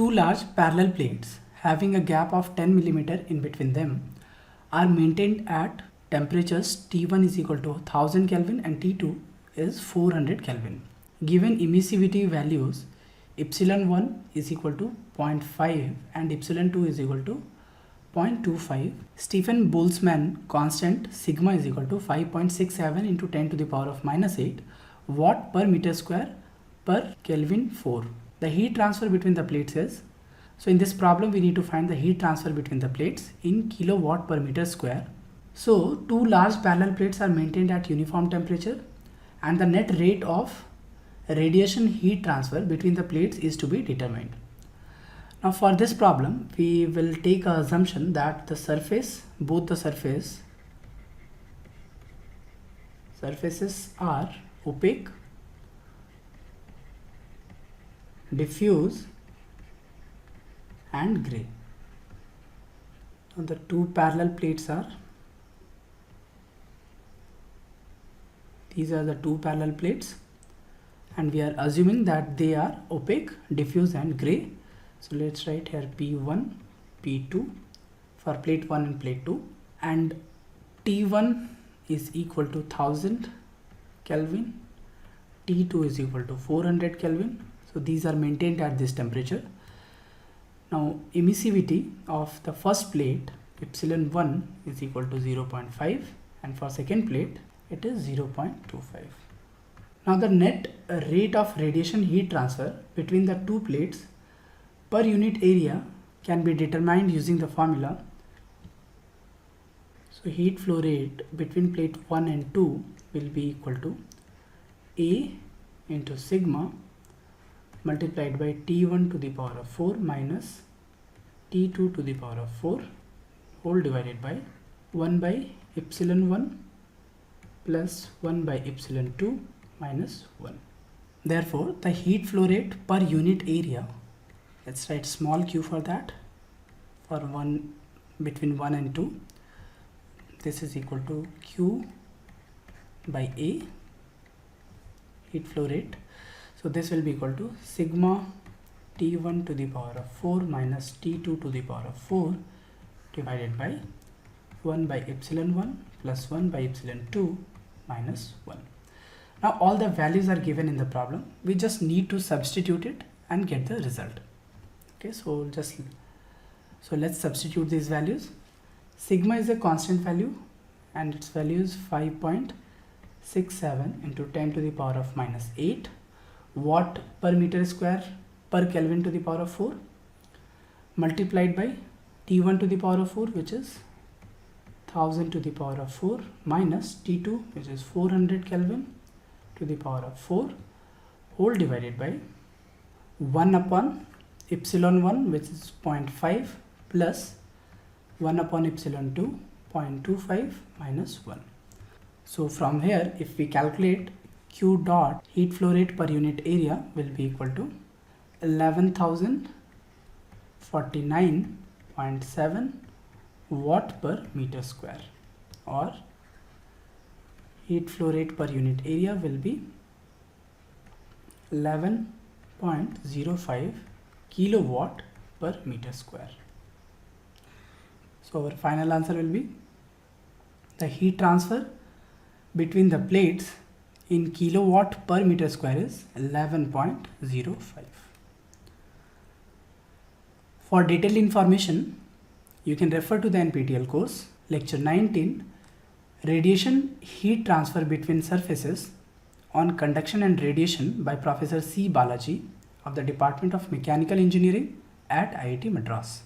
Two large parallel plates having a gap of 10 mm in between them are maintained at temperatures T1 is equal to 1000 Kelvin and T2 is 400 Kelvin. Given emissivity values, epsilon1 is equal to 0.5 and epsilon2 is equal to 0.25. Stephen Boltzmann constant sigma is equal to 5.67 into 10 to the power of minus 8 watt per meter square per Kelvin 4. The heat transfer between the plates is, so in this problem we need to find the heat transfer between the plates in kilowatt per meter square. So two large parallel plates are maintained at uniform temperature and the net rate of radiation heat transfer between the plates is to be determined. Now for this problem we will take an assumption that the surface, both the surfaces are opaque, diffuse and gray. Now the two parallel plates are, these are the two parallel plates and we are assuming that they are opaque, diffuse and gray. So let's write here P1, P2 for plate 1 and plate 2, and T1 is equal to 1000 Kelvin, T2 is equal to 400 Kelvin. So these are maintained at this temperature. Now emissivity of the first plate epsilon1 is equal to 0.5 and for second plate it is 0.25. Now the net rate of radiation heat transfer between the two plates per unit area can be determined using the formula. So heat flow rate between plate 1 and 2 will be equal to A into sigma multiplied by T1 to the power of 4 minus T2 to the power of 4 whole divided by 1 by epsilon 1 plus 1 by epsilon 2 minus 1. Therefore, the heat flow rate per unit area, let's write small q for that, for one between 1 and 2, this is equal to q by A, heat flow rate. So this will be equal to sigma T1 to the power of 4 minus T2 to the power of 4 divided by 1 by epsilon 1 plus 1 by epsilon 2 minus 1. Now all the values are given in the problem. We just need to substitute it and get the result. Okay, so let's substitute these values. Sigma is a constant value and its value is 5.67 into 10 to the power of minus 8 watt per meter square per Kelvin to the power of 4 multiplied by T1 to the power of 4, which is 1000 to the power of 4 minus T2, which is 400 Kelvin to the power of 4 whole divided by 1 upon epsilon 1, which is 0.5 plus 1 upon epsilon 2, 0.25 minus 1. So from here if we calculate Q dot heat flow rate per unit area will be equal to 11,049.7 watt per meter square, or heat flow rate per unit area will be 11.05 kilowatt per meter square. So our final answer will be the heat transfer between the plates in kilowatt per meter square is 11.05. For detailed information, you can refer to the NPTEL course, lecture 19, Radiation Heat Transfer Between Surfaces on Conduction and Radiation by Professor C. Balaji of the Department of Mechanical Engineering at IIT Madras.